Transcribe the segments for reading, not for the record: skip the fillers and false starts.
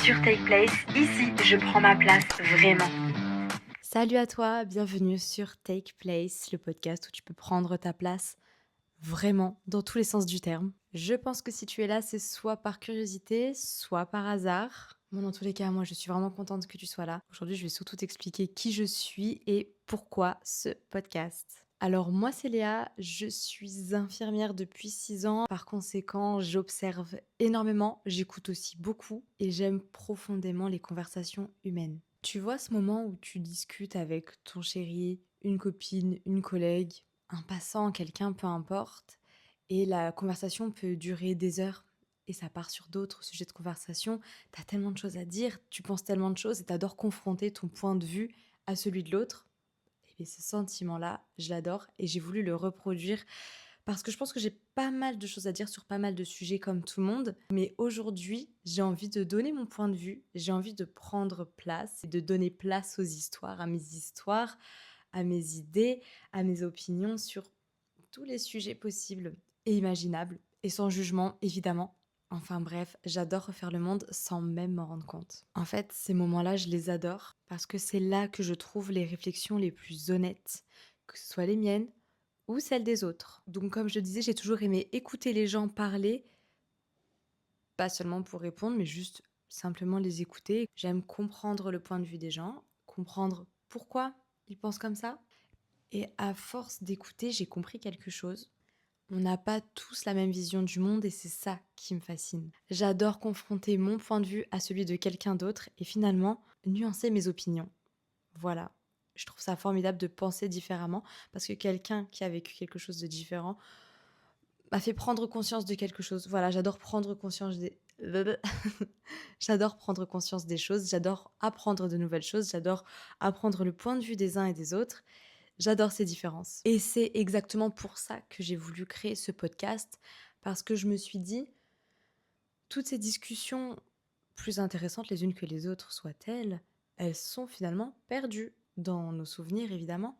sur Take Place. Ici, je prends ma place vraiment. Salut à toi, bienvenue sur Take Place, le podcast où tu peux prendre ta place vraiment dans tous les sens du terme. Je pense que si tu es là, c'est soit par curiosité, soit par hasard. Bon, dans tous les cas, moi, je suis vraiment contente que tu sois là. Aujourd'hui, je vais surtout t'expliquer qui je suis et pourquoi ce podcast. Alors moi c'est Léa, je suis infirmière depuis 6 ans. Par conséquent, j'observe énormément, j'écoute aussi beaucoup et j'aime profondément les conversations humaines. Tu vois ce moment où tu discutes avec ton chéri, une copine, une collègue, un passant, quelqu'un, peu importe, et la conversation peut durer des heures et ça part sur d'autres sujets de conversation. T'as tellement de choses à dire, tu penses tellement de choses et t'adores confronter ton point de vue à celui de l'autre. Et ce sentiment-là, je l'adore et j'ai voulu le reproduire parce que je pense que j'ai pas mal de choses à dire sur pas mal de sujets comme tout le monde. Mais aujourd'hui, j'ai envie de donner mon point de vue, j'ai envie de prendre place et de donner place aux histoires, à mes idées, à mes opinions sur tous les sujets possibles et imaginables et sans jugement, évidemment. Enfin bref, j'adore refaire le monde sans même m'en rendre compte. En fait, ces moments-là, je les adore parce que c'est là que je trouve les réflexions les plus honnêtes, que ce soit les miennes ou celles des autres. Donc comme je le disais, j'ai toujours aimé écouter les gens parler, pas seulement pour répondre, mais juste simplement les écouter. J'aime comprendre le point de vue des gens, comprendre pourquoi ils pensent comme ça. Et à force d'écouter, j'ai compris quelque chose. On n'a pas tous la même vision du monde et c'est ça qui me fascine. J'adore confronter mon point de vue à celui de quelqu'un d'autre et finalement nuancer mes opinions. Voilà. Je trouve ça formidable de penser différemment parce que quelqu'un qui a vécu quelque chose de différent m'a fait prendre conscience de quelque chose. Voilà, j'adore prendre conscience des... j'adore prendre conscience des choses, j'adore apprendre de nouvelles choses, j'adore apprendre le point de vue des uns et des autres. J'adore ces différences. Et c'est exactement pour ça que j'ai voulu créer ce podcast, parce que je me suis dit, toutes ces discussions, plus intéressantes les unes que les autres soient-elles, elles sont finalement perdues dans nos souvenirs, évidemment.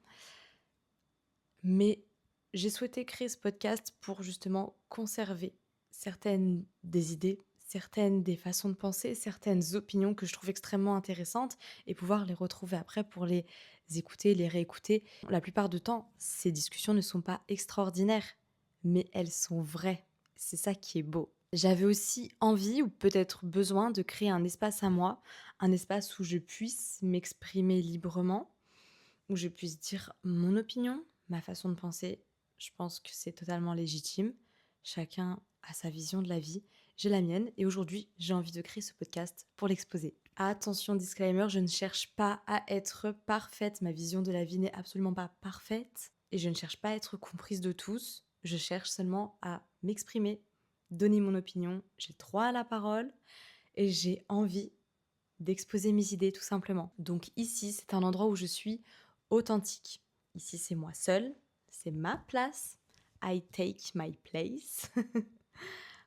Mais j'ai souhaité créer ce podcast pour justement conserver certaines des idées, certaines des façons de penser, certaines opinions que je trouve extrêmement intéressantes et pouvoir les retrouver après pour les écouter, les réécouter. La plupart du temps, ces discussions ne sont pas extraordinaires, mais elles sont vraies. C'est ça qui est beau. J'avais aussi envie ou peut-être besoin de créer un espace à moi, un espace où je puisse m'exprimer librement, où je puisse dire mon opinion, ma façon de penser. Je pense que c'est totalement légitime. Chacun a sa vision de la vie. J'ai la mienne et aujourd'hui, j'ai envie de créer ce podcast pour l'exposer. Attention, disclaimer, je ne cherche pas à être parfaite. Ma vision de la vie n'est absolument pas parfaite et je ne cherche pas à être comprise de tous. Je cherche seulement à m'exprimer, donner mon opinion. J'ai droit à la parole et j'ai envie d'exposer mes idées tout simplement. Donc ici, c'est un endroit où je suis authentique. Ici, c'est moi seule, c'est ma place. I take my place.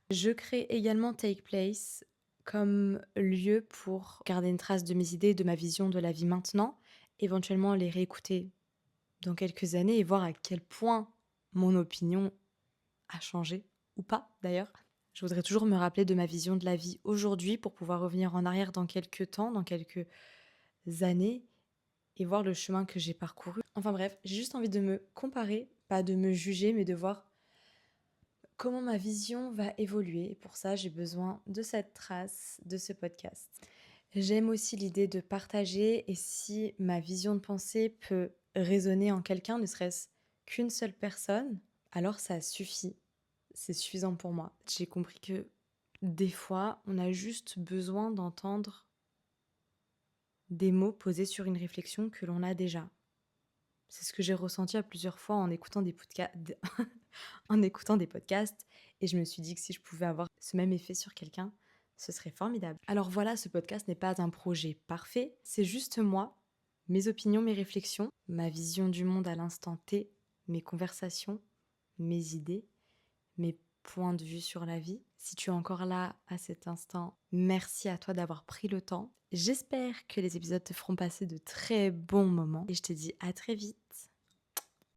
Je crée également Take Place comme lieu pour garder une trace de mes idées, de ma vision de la vie maintenant, éventuellement les réécouter dans quelques années et voir à quel point mon opinion a changé, ou pas d'ailleurs. Je voudrais toujours me rappeler de ma vision de la vie aujourd'hui pour pouvoir revenir en arrière dans quelques temps, dans quelques années et voir le chemin que j'ai parcouru. Enfin bref, j'ai juste envie de me comparer, pas de me juger, mais de voir comment ma vision va évoluer. Et pour ça, j'ai besoin de cette trace, de ce podcast. J'aime aussi l'idée de partager et si ma vision de pensée peut résonner en quelqu'un, ne serait-ce qu'une seule personne, alors ça suffit. C'est suffisant pour moi. J'ai compris que des fois, on a juste besoin d'entendre des mots posés sur une réflexion que l'on a déjà. C'est ce que j'ai ressenti à plusieurs fois en écoutant en écoutant des podcasts et je me suis dit que si je pouvais avoir ce même effet sur quelqu'un, ce serait formidable. Alors voilà, ce podcast n'est pas un projet parfait, c'est juste moi, mes opinions, mes réflexions, ma vision du monde à l'instant T, mes conversations, mes idées, mes points de vue sur la vie. Si tu es encore là à cet instant, merci à toi d'avoir pris le temps. J'espère que les épisodes te feront passer de très bons moments et je te dis à très vite.